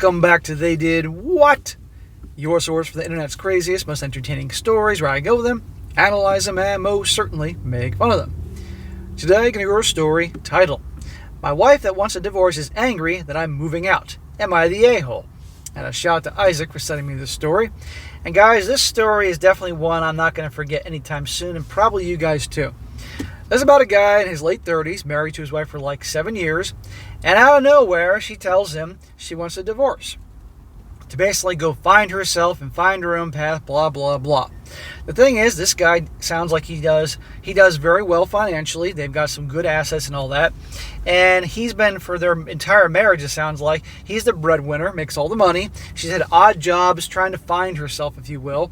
Welcome back to They Did What? Your source for the internet's craziest, most entertaining stories, where I go with them, analyze them, and most certainly make fun of them. Today, I'm going to go a story titled, My Wife That Wants a Divorce is Angry That I'm Moving Out. Am I the A-hole? And a shout out to Isaac for sending me this story. And guys, this story is definitely one I'm not going to forget anytime soon, and probably you guys too. This is about a guy in his late 30s, married to his wife for like 7 years, and out of nowhere, she tells him she wants a divorce. To basically go find herself and find her own path, blah, blah, blah. The thing is, this guy sounds like he does very well financially. They've got some good assets and all that. And he's been, for their entire marriage, it sounds like, he's the breadwinner, makes all the money. She's had odd jobs trying to find herself, if you will.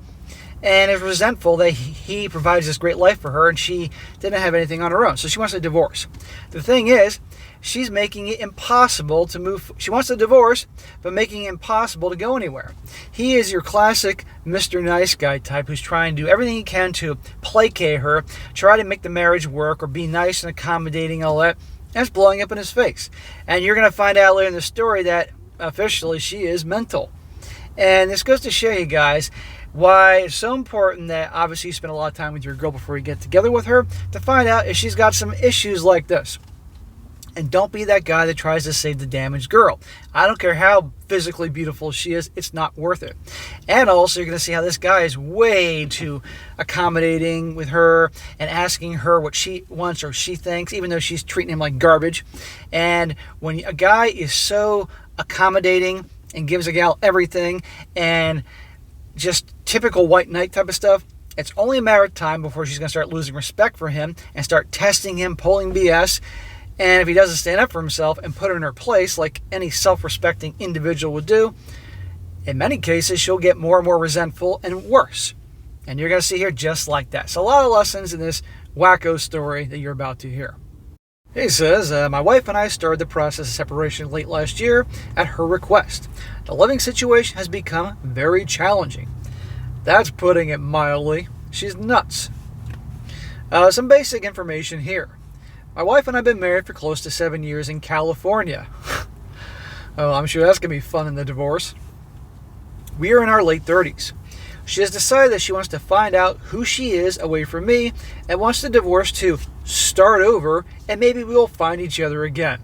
And is resentful that he provides this great life for her and she didn't have anything on her own. So she wants a divorce. The thing is, she's making it impossible to move. She wants a divorce, but making it impossible to go anywhere. He is your classic Mr. Nice Guy type who's trying to do everything he can to placate her, try to make the marriage work or be nice and accommodating and all that. And it's blowing up in his face. And you're going to find out later in the story that officially she is mental. And this goes to show you guys why it's so important that obviously you spend a lot of time with your girl before you get together with her to find out if she's got some issues like this. And don't be that guy that tries to save the damaged girl. I don't care how physically beautiful she is, it's not worth it. And also, you're going to see how this guy is way too accommodating with her and asking her what she wants or she thinks, even though she's treating him like garbage. And when a guy is so accommodating and gives a gal everything and just typical white knight type of stuff, it's only a matter of time before she's going to start losing respect for him and start testing him, pulling BS. And if he doesn't stand up for himself and put her in her place like any self-respecting individual would do, in many cases, she'll get more and more resentful and worse. And you're going to see here just like that. So a lot of lessons in this wacko story that you're about to hear. He says, my wife and I started the process of separation late last year at her request. The living situation has become very challenging. That's putting it mildly. She's nuts. Some basic information here. My wife and I have been married for close to 7 years in California. Oh, I'm sure that's going to be fun in the divorce. We are in our late 30s. She has decided that she wants to find out who she is away from me and wants the divorce to start over and maybe we'll find each other again.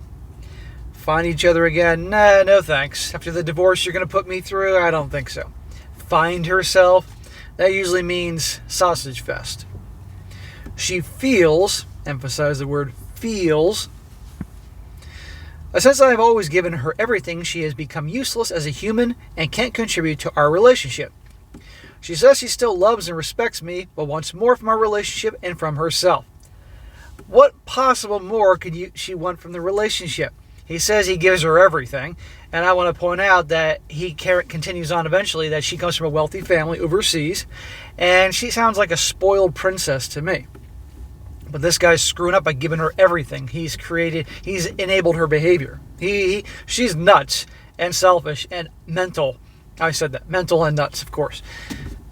Find each other again? Nah, no thanks. After the divorce you're going to put me through? I don't think so. Find herself? That usually means sausage fest. She feels, emphasize the word feels, since I've always given her everything, she has become useless as a human and can't contribute to our relationship. She says she still loves and respects me, but wants more from our relationship and from herself. What possible more could she want from the relationship? He says he gives her everything, and I want to point out that he continues on eventually that she comes from a wealthy family overseas, and she sounds like a spoiled princess to me. But this guy's screwing up by giving her everything. He's enabled her behavior. She's nuts and selfish and mental. I said that. Mental and nuts, of course.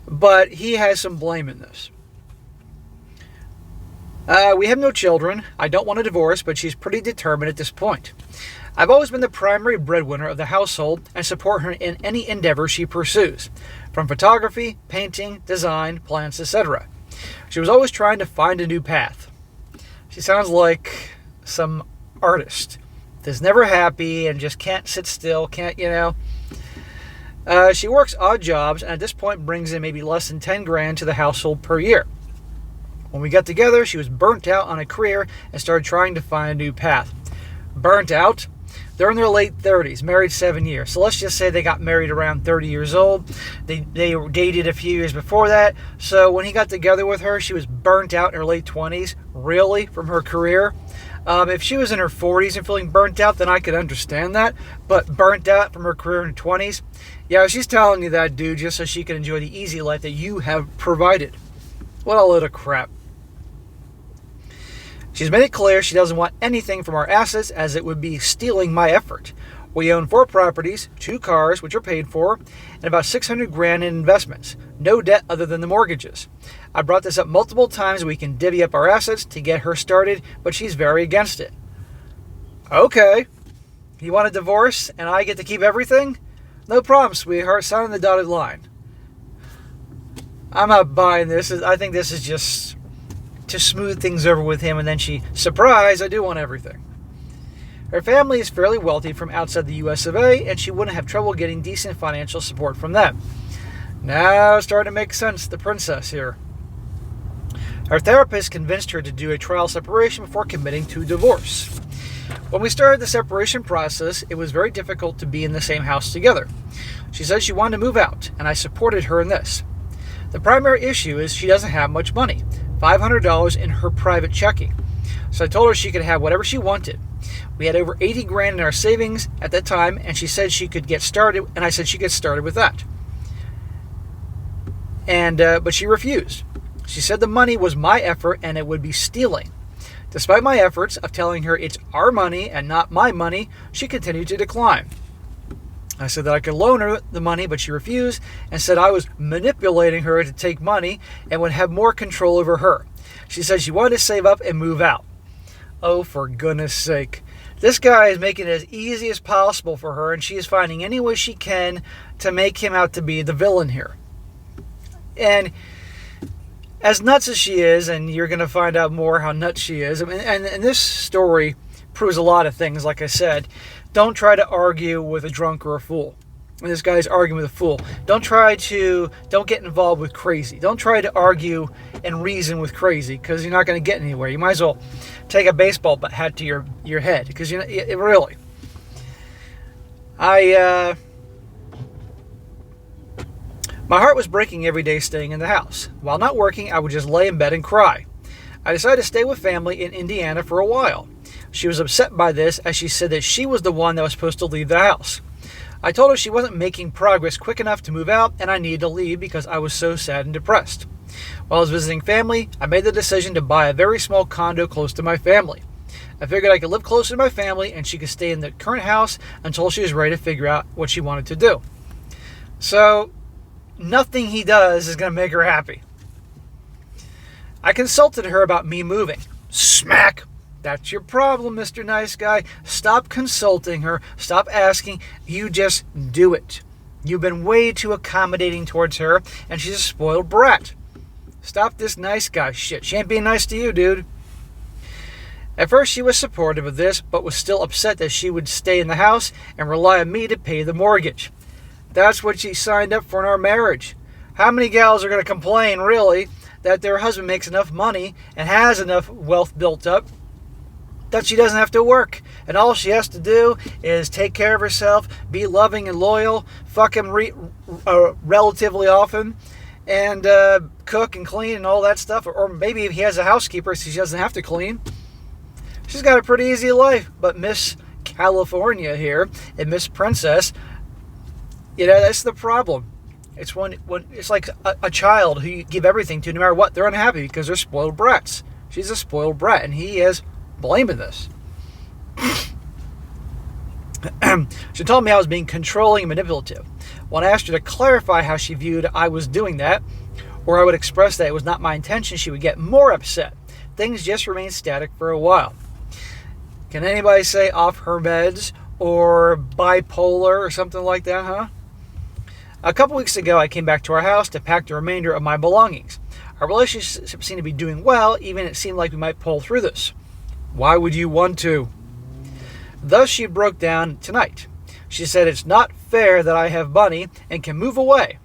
But he has some blame in this. We have no children. I don't want a divorce, but she's pretty determined at this point. I've always been the primary breadwinner of the household and support her in any endeavor she pursues, from photography, painting, design, plants, etc. She was always trying to find a new path. She sounds like some artist that's never happy and just can't sit still, she works odd jobs and at this point brings in maybe less than 10 grand to the household per year. When we got together, she was burnt out on a career and started trying to find a new path. Burnt out? They're in their late 30s, married 7 years. So let's just say they got married around 30 years old. They dated a few years before that. So when he got together with her, she was burnt out in her late 20s, really, from her career. If she was in her 40s and feeling burnt out, then I could understand that. But burnt out from her career in her 20s? Yeah, she's telling you that, dude, just so she can enjoy the easy life that you have provided. What a load of crap. She's made it clear she doesn't want anything from our assets as it would be stealing my effort. We own 4 properties, 2 cars, which are paid for, and about 600 grand in investments. No debt other than the mortgages. I brought this up multiple times. We can divvy up our assets to get her started, but she's very against it. Okay. You want a divorce and I get to keep everything? No problem, sweetheart. Sign on the dotted line. I'm not buying this. I think this is just to smooth things over with him, and then surprise, I do want everything. Her family is fairly wealthy from outside the US of A, and she wouldn't have trouble getting decent financial support from them. Now it's starting to make sense, the princess here. Her therapist convinced her to do a trial separation before committing to divorce. When we started the separation process, it was very difficult to be in the same house together. She said she wanted to move out, and I supported her in this. The primary issue is she doesn't have much money, $500 in her private checking. So I told her she could have whatever she wanted. We had over 80 grand in our savings at that time, and she said she could get started, and I said she could get started with that. But she refused. She said the money was my effort and it would be stealing. Despite my efforts of telling her it's our money and not my money, she continued to decline. I said that I could loan her the money, but she refused and said I was manipulating her to take money and would have more control over her. She said she wanted to save up and move out. Oh, for goodness sake. This guy is making it as easy as possible for her, and she is finding any way she can to make him out to be the villain here. And as nuts as she is, and you're going to find out more how nuts she is, and this story proves a lot of things, like I said. Don't try to argue with a drunk or a fool. And this guy's arguing with a fool. Don't get involved with crazy. Don't try to argue and reason with crazy, because you're not going to get anywhere. You might as well take a baseball hat to your head, because really. My heart was breaking every day staying in the house. While not working, I would just lay in bed and cry. I decided to stay with family in Indiana for a while. She was upset by this, as she said that she was the one that was supposed to leave the house. I told her she wasn't making progress quick enough to move out, and I needed to leave because I was so sad and depressed. While I was visiting family, I made the decision to buy a very small condo close to my family. I figured I could live closer to my family, and she could stay in the current house until she was ready to figure out what she wanted to do. So, nothing he does is going to make her happy. I consulted her about me moving. Smack! That's your problem, Mr. Nice Guy. Stop consulting her. Stop asking. You just do it. You've been way too accommodating towards her, and she's a spoiled brat. Stop this nice guy shit. She ain't being nice to you, dude. At first, she was supportive of this, but was still upset that she would stay in the house and rely on me to pay the mortgage. That's what she signed up for in our marriage. How many gals are going to complain, really, that their husband makes enough money and has enough wealth built up that she doesn't have to work, and all she has to do is take care of herself, be loving and loyal, fuck him relatively often, and cook and clean and all that stuff, or maybe if he has a housekeeper so she doesn't have to clean. She's got a pretty easy life. But Miss California here and Miss Princess, that's the problem. It's when it's like a child who you give everything to, no matter what, they're unhappy because they're spoiled brats. She's a spoiled brat, and he is blaming this. She told me I was being controlling and manipulative. When I asked her to clarify how she viewed I was doing that, or I would express that it was not my intention, she would get more upset. Things just remained static for a while. Can anybody say off her meds or bipolar or something like that, huh? A couple weeks ago, I came back to our house to pack the remainder of my belongings. Our relationship seemed to be doing well, even it seemed like we might pull through this. Why would you want to? Thus, she broke down tonight. She said it's not fair that I have money and can move away,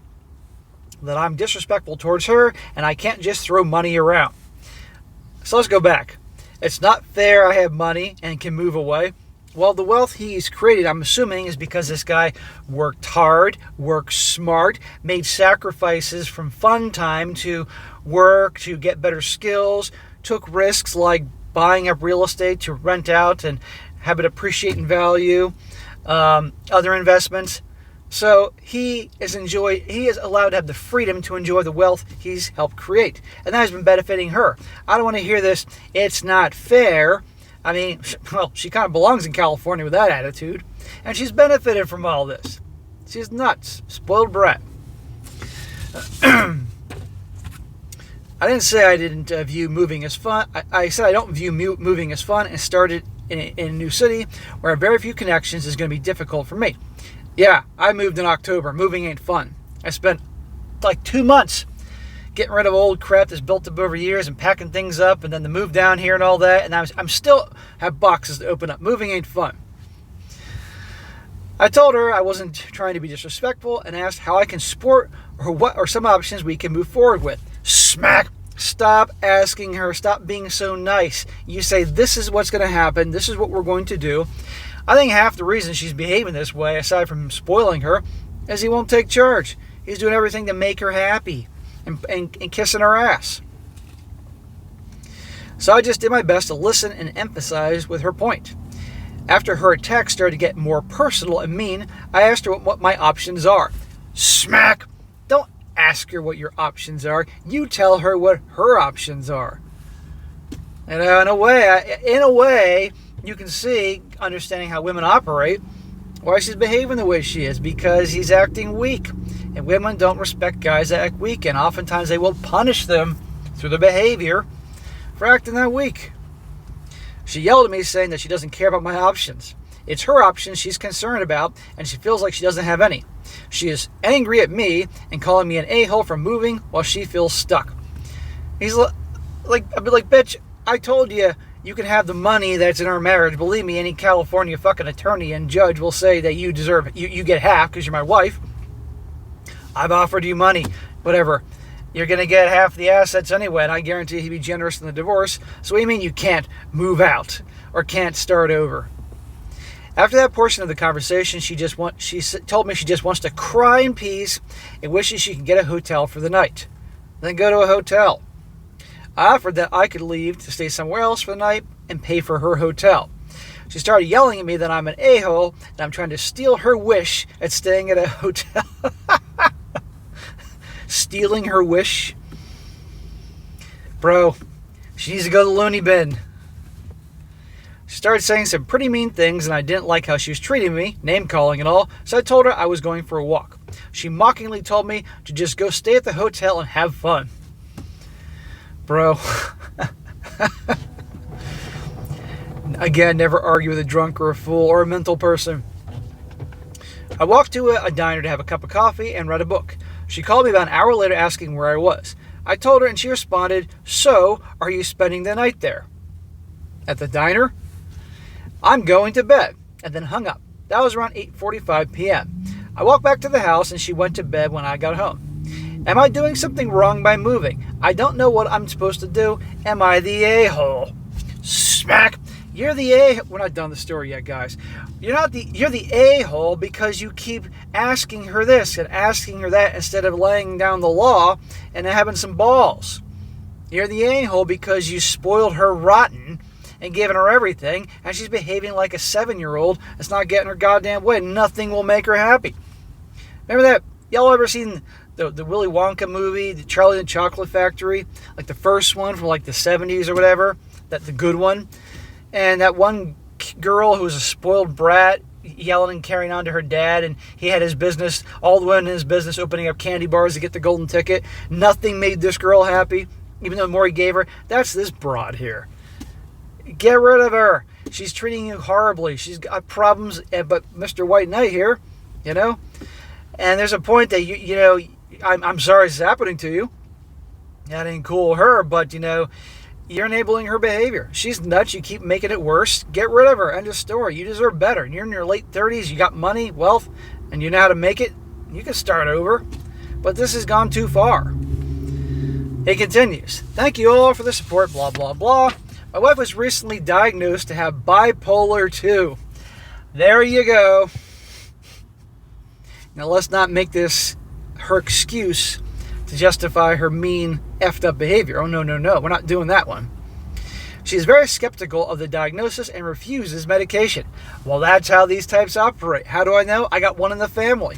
that I'm disrespectful towards her, and I can't just throw money around. So let's go back. It's not fair I have money and can move away. Well, the wealth he's created, I'm assuming, is because this guy worked hard, worked smart, made sacrifices from fun time to work, to get better skills, took risks like buying up real estate to rent out and have it appreciate in value, other investments. So he is allowed to have the freedom to enjoy the wealth he's helped create. And that has been benefiting her. I don't want to hear this, it's not fair. I mean, well, she kind of belongs in California with that attitude. And she's benefited from all this. She's nuts. Spoiled brat. I didn't say I didn't view moving as fun. I said I don't view moving as fun, and started in a new city where very few connections is going to be difficult for me. Yeah, I moved in October. Moving ain't fun. I spent like 2 months getting rid of old crap that's built up over years and packing things up, and then the move down here and all that, and I'm still have boxes to open up. Moving ain't fun. I told her I wasn't trying to be disrespectful and asked how I can support or what are some options we can move forward with. Smack! Stop asking her. Stop being so nice. You say, this is what's going to happen. This is what we're going to do. I think half the reason she's behaving this way, aside from spoiling her, is he won't take charge. He's doing everything to make her happy and kissing her ass. So I just did my best to listen and emphasize with her point. After her attack started to get more personal and mean, I asked her what my options are. Smack! Don't ask her what your options are. You tell her what her options are. And in a way, you can see, understanding how women operate, why she's behaving the way she is, because he's acting weak. And women don't respect guys that act weak, and oftentimes they will punish them through their behavior for acting that weak. She yelled at me saying that she doesn't care about my options. It's her options she's concerned about, and she feels like she doesn't have any. She is angry at me and calling me an a-hole for moving while she feels stuck. He's like, I'd be like, bitch, I told you you can have the money that's in our marriage. Believe me, any California fucking attorney and judge will say that you deserve it. You get half because you're my wife. I've offered you money, whatever. You're going to get half the assets anyway, and I guarantee he'd be generous in the divorce. So what do you mean you can't move out or can't start over? After that portion of the conversation, she told me she just wants to cry in peace and wishes she could get a hotel for the night. Then go to a hotel. I offered that I could leave to stay somewhere else for the night and pay for her hotel. She started yelling at me that I'm an a-hole and I'm trying to steal her wish at staying at a hotel. Stealing her wish? Bro, she needs to go to the loony bin. She started saying some pretty mean things, and I didn't like how she was treating me, name-calling and all, so I told her I was going for a walk. She mockingly told me to just go stay at the hotel and have fun. Bro. Again, never argue with a drunk or a fool or a mental person. I walked to a diner to have a cup of coffee and read a book. She called me about an hour later asking where I was. I told her and she responded, "So, are you spending the night there?" At the diner? "I'm going to bed," and then hung up. That was around 8:45 p.m. I walked back to the house and she went to bed when I got home. Am I doing something wrong by moving? I don't know what I'm supposed to do. Am I the a-hole? Smack! You're the a-hole. We're not done the story yet, guys. You're the a-hole because you keep asking her this and asking her that instead of laying down the law and having some balls. You're the a-hole because you spoiled her rotten and given her everything, and she's behaving like a 7-year-old that's not getting her goddamn way. Nothing will make her happy. Remember that? Y'all ever seen the Willy Wonka movie, the Charlie and the Chocolate Factory? Like the first one from like the 70s or whatever? The good one? And that one girl who was a spoiled brat yelling and carrying on to her dad, and he had his business, all the way in his business, opening up candy bars to get the golden ticket. Nothing made this girl happy, even though the more he gave her. That's this broad here. Get rid of her. She's treating you horribly. She's got problems, but Mr. White Knight here, you know? And there's a point that, you know, I'm sorry this is happening to you. That ain't cool with her, but, you know, you're enabling her behavior. She's nuts. You keep making it worse. Get rid of her. End of story. You deserve better. You're in your late 30s. You got money, wealth, and you know how to make it. You can start over. But this has gone too far. It continues. Thank you all for the support, blah, blah, blah. My wife was recently diagnosed to have bipolar 2. There you go. Now let's not make this her excuse to justify her mean, effed up behavior. Oh, no, no, no. We're not doing that one. She's very skeptical of the diagnosis and refuses medication. Well, that's how these types operate. How do I know? I got one in the family.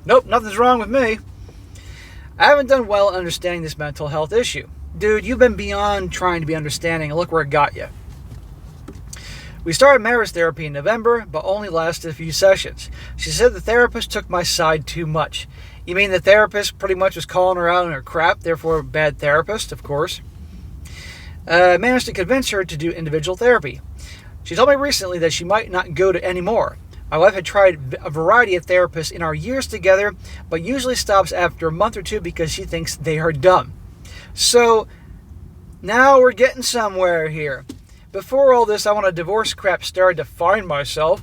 Nope, nothing's wrong with me. I haven't done well in understanding this mental health issue. Dude, you've been beyond trying to be understanding, and look where it got you. We started marriage therapy in November, but only lasted a few sessions. She said the therapist took my side too much. You mean the therapist pretty much was calling her out on her crap, therefore a bad therapist, of course. Managed to convince her to do individual therapy. She told me recently that she might not go to any more. My wife had tried a variety of therapists in our years together, but usually stops after a month or two because she thinks they are dumb. So now we're getting somewhere here. Before all this, I want a divorce crap started to find myself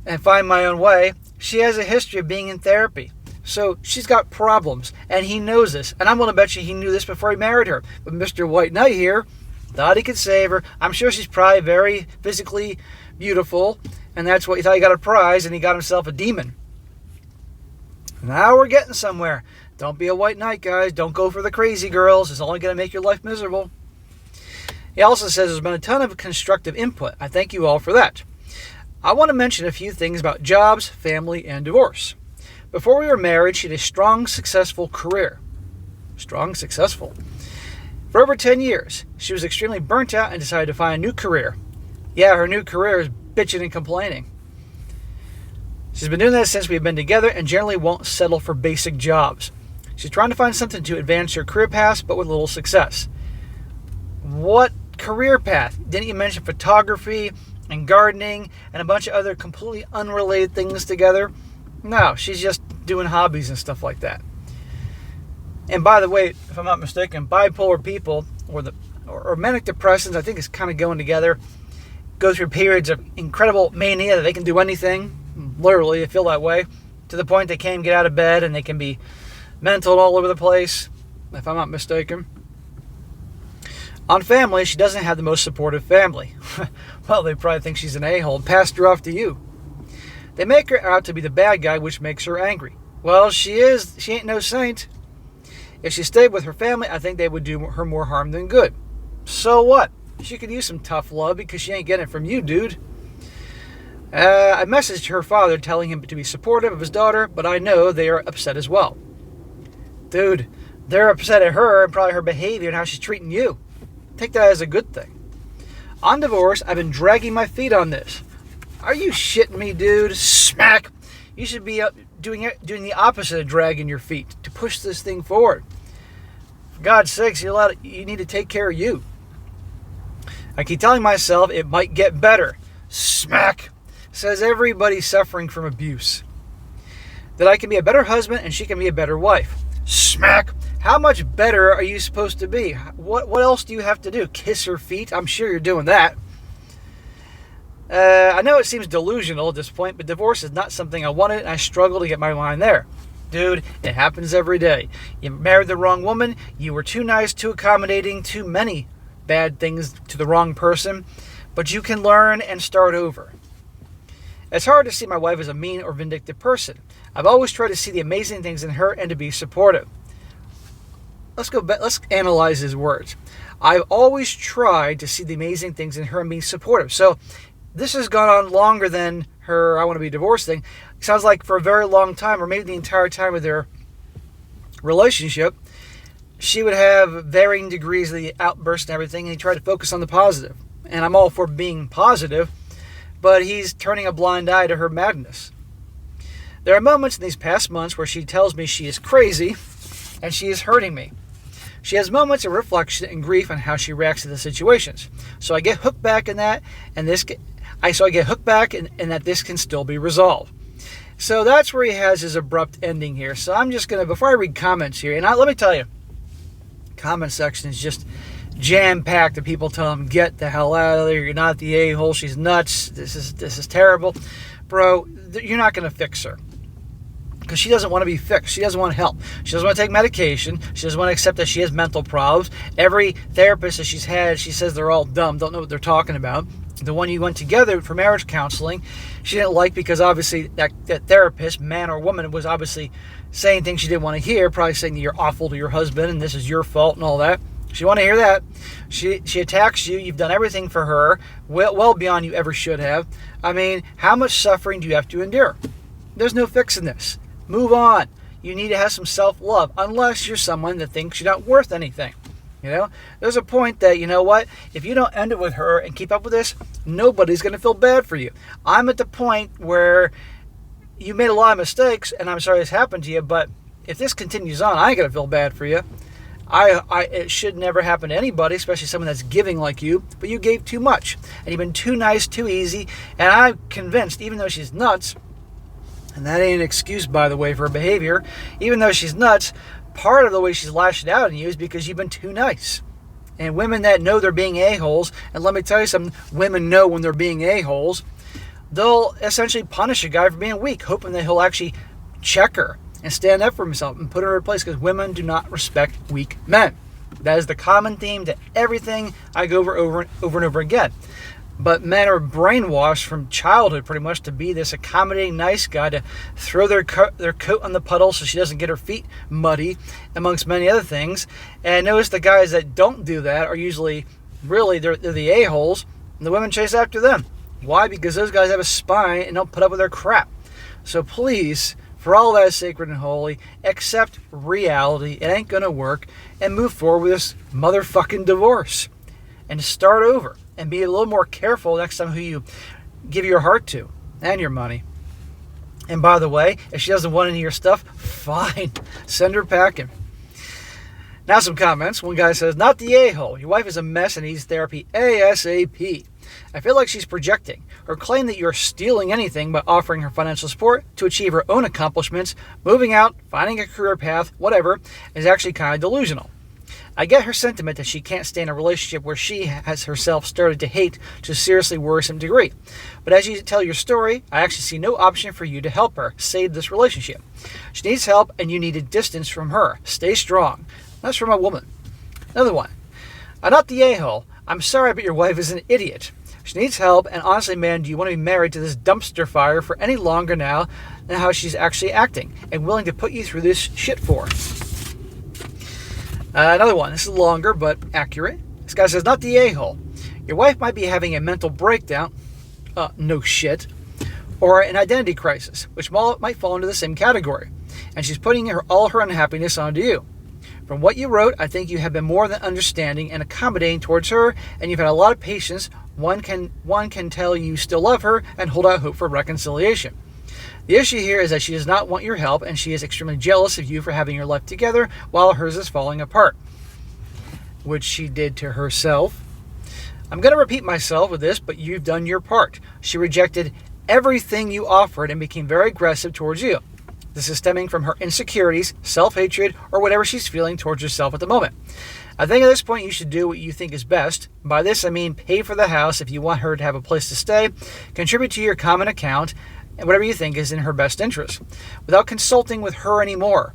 and find my own way. She has a history of being in therapy. So she's got problems, and he knows this. And I'm going to bet you he knew this before he married her. But Mr. White Knight here thought he could save her. I'm sure she's probably very physically beautiful, and that's what he thought he got a prize, and he got himself a demon. Now we're getting somewhere. Don't be a white knight, guys. Don't go for the crazy girls. It's only going to make your life miserable. He also says there's been a ton of constructive input. I thank you all for that. I want to mention a few things about jobs, family, and divorce. Before we were married, she had a strong, successful career. Strong, successful. For over 10 years, she was extremely burnt out and decided to find a new career. Yeah, her new career is bitching and complaining. She's been doing that since we've been together and generally won't settle for basic jobs. She's trying to find something to advance her career path, but with little success. What career path? Didn't you mention photography and gardening and a bunch of other completely unrelated things together? No, she's just doing hobbies and stuff like that. And by the way, if I'm not mistaken, bipolar people or manic depressants, I think it's kind of going together, go through periods of incredible mania that they can do anything. Literally, they feel that way, to the point they can't even get out of bed and they can be mental and all over the place, if I'm not mistaken. On family, she doesn't have the most supportive family. Well, they probably think she's an a-hole and passed her off to you. They make her out to be the bad guy, which makes her angry. Well, she ain't no saint. If she stayed with her family, I think they would do her more harm than good. So what? She could use some tough love because she ain't getting it from you, dude. I messaged her father telling him to be supportive of his daughter, but I know they are upset as well. Dude, they're upset at her and probably her behavior and how she's treating you. Take that as a good thing. On divorce, I've been dragging my feet on this. Are you shitting me, dude? Smack! You should be doing the opposite of dragging your feet to push this thing forward. For God's sakes, you need to take care of you. I keep telling myself it might get better. Smack! Says everybody suffering from abuse. That I can be a better husband and she can be a better wife. Smack! How much better are you supposed to be? What else do you have to do? Kiss her feet? I'm sure you're doing that. I know it seems delusional at this point, but divorce is not something I wanted, and I struggle to get my mind there. Dude, it happens every day. You married the wrong woman, you were too nice, too accommodating, too many bad things to the wrong person, but you can learn and start over. It's hard to see my wife as a mean or vindictive person. I've always tried to see the amazing things in her and to be supportive. Let's analyze his words. I've always tried to see the amazing things in her and be supportive. So this has gone on longer than her I want to be divorced thing. It sounds like for a very long time, or maybe the entire time of their relationship, she would have varying degrees of the outburst and everything, and he tried to focus on the positive. And I'm all for being positive, but he's turning a blind eye to her madness. There are moments in these past months where she tells me she is crazy and she is hurting me. She has moments of reflection and grief on how she reacts to the situations. So I get hooked back in that, and I get hooked back in that this can still be resolved. So that's where he has his abrupt ending here. So I'm just going to, before I read comments here, and let me tell you, comment section is just jam-packed of people telling him, get the hell out of there, you're not the a-hole, she's nuts, this is terrible. Bro, you're not going to fix her. Because she doesn't want to be fixed. She doesn't want help. She doesn't want to take medication. She doesn't want to accept that she has mental problems. Every therapist that she's had, she says they're all dumb, don't know what they're talking about. The one you went together for marriage counseling, she didn't like because obviously that therapist, man or woman, was obviously saying things she didn't want to hear, probably saying that you're awful to your husband and this is your fault and all that. She didn't want to hear that. She attacks you. You've done everything for her, well beyond you ever should have. I mean, how much suffering do you have to endure? There's no fixing this. Move on. You need to have some self-love, unless you're someone that thinks you're not worth anything. You know, there's a point that, you know what, if you don't end it with her and keep up with this, nobody's going to feel bad for you. I'm at the point where you made a lot of mistakes, and I'm sorry this happened to you, but if this continues on, I ain't going to feel bad for you. It should never happen to anybody, especially someone that's giving like you, but you gave too much. And you've been too nice, too easy. And I'm convinced, even though she's nuts, and that ain't an excuse, by the way, for her behavior, even though she's nuts, part of the way she's lashing out on you is because you've been too nice. And women that know they're being a-holes, and let me tell you something, women know when they're being a-holes, they'll essentially punish a guy for being weak, hoping that he'll actually check her and stand up for himself and put her in her place, because women do not respect weak men. That is the common theme to everything I go over and over again. But men are brainwashed from childhood pretty much to be this accommodating, nice guy, to throw their coat on the puddle so she doesn't get her feet muddy, amongst many other things. And notice the guys that don't do that are usually, really, they're the a-holes, and the women chase after them. Why? Because those guys have a spine and don't put up with their crap. So please, for all that is sacred and holy, accept reality. It ain't gonna work, and move forward with this motherfucking divorce. And start over. And be a little more careful next time who you give your heart to and your money. And by the way, if she doesn't want any of your stuff, fine. Send her packing. Now some comments. One guy says, not the a-hole. Your wife is a mess and needs therapy ASAP. I feel like she's projecting. Her claim that you're stealing anything by offering her financial support to achieve her own accomplishments, moving out, finding a career path, whatever, is actually kind of delusional. I get her sentiment that she can't stay in a relationship where she has herself started to hate to a seriously worrisome degree. But as you tell your story, I actually see no option for you to help her save this relationship. She needs help and you need a distance from her. Stay strong. That's from a woman. Another one. I'm not the a-hole. I'm sorry, but your wife is an idiot. She needs help, and honestly, man, do you want to be married to this dumpster fire for any longer now than how she's actually acting and willing to put you through this shit for? Another one. This is longer, but accurate. This guy says, not the a-hole. Your wife might be having a mental breakdown. No shit. Or an identity crisis, which might fall into the same category. And she's putting all her unhappiness onto you. From what you wrote, I think you have been more than understanding and accommodating towards her, and you've had a lot of patience. One can tell you still love her and hold out hope for reconciliation. The issue here is that she does not want your help, and she is extremely jealous of you for having your life together while hers is falling apart, which she did to herself. I'm going to repeat myself with this, but you've done your part. She rejected everything you offered and became very aggressive towards you. This is stemming from her insecurities, self-hatred, or whatever she's feeling towards herself at the moment. I think at this point you should do what you think is best. By this I mean pay for the house if you want her to have a place to stay, contribute to your common account, and whatever you think is in her best interest, without consulting with her anymore.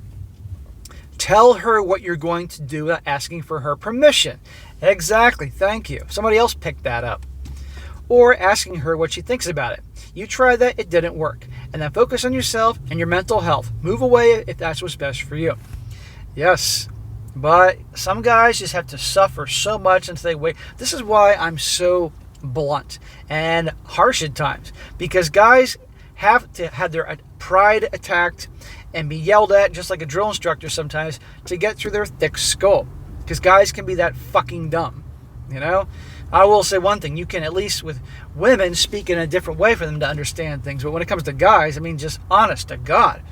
Tell her what you're going to do without asking for her permission. Exactly, thank you. Somebody else picked that up. Or asking her what she thinks about it. You tried that, it didn't work. And then focus on yourself and your mental health. Move away if that's what's best for you. Yes, but some guys just have to suffer so much until they wait. This is why I'm so blunt and harsh at times. Because guys have to have their pride attacked and be yelled at just like a drill instructor sometimes to get through their thick skull. Because guys can be that fucking dumb, you know? I will say one thing, you can at least with women speak in a different way for them to understand things. But when it comes to guys, I mean, just honest to God,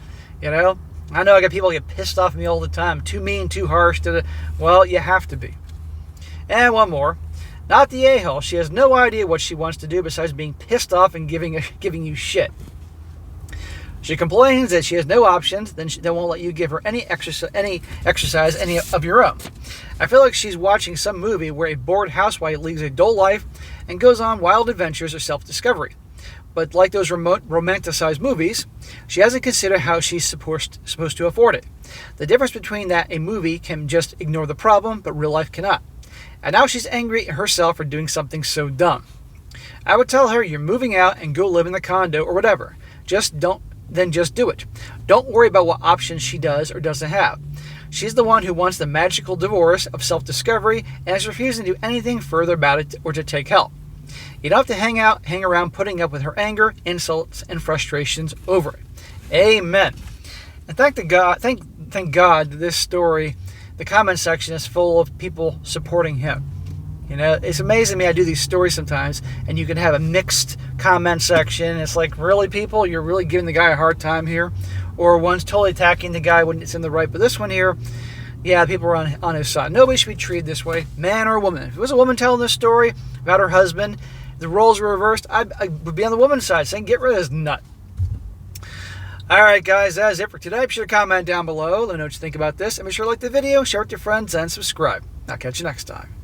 you know? I know I got people get pissed off at me all the time. Too mean, too harsh. Well, you have to be. And one more. Not the a-hole. She has no idea what she wants to do besides being pissed off and giving you shit. She complains that she has no options, then they won't let you give her any exercise, any of your own. I feel like she's watching some movie where a bored housewife leads a dull life and goes on wild adventures or self-discovery. But like those romanticized movies, she hasn't considered how she's supposed to afford it. The difference between that a movie can just ignore the problem, but real life cannot. And now she's angry at herself for doing something so dumb. I would tell her you're moving out and go live in the condo or whatever. Just do it. Don't worry about what options she does or doesn't have. She's the one who wants the magical divorce of self-discovery and is refusing to do anything further about it or to take help. You don't have to hang around putting up with her anger, insults, and frustrations over it. Amen. And thank God this story, the comment section is full of people supporting him. You know, it's amazing to me. I do these stories sometimes, and you can have a mixed comment section. It's like, really, people? You're really giving the guy a hard time here? Or one's totally attacking the guy when it's in the right. But this one here, yeah, people were on his side. Nobody should be treated this way, man or woman. If it was a woman telling this story about her husband, the roles were reversed, I would be on the woman's side saying, get rid of this nut. All right, guys, that is it for today. Be sure to comment down below. Let me know what you think about this. And be sure to like the video, share it with your friends, and subscribe. I'll catch you next time.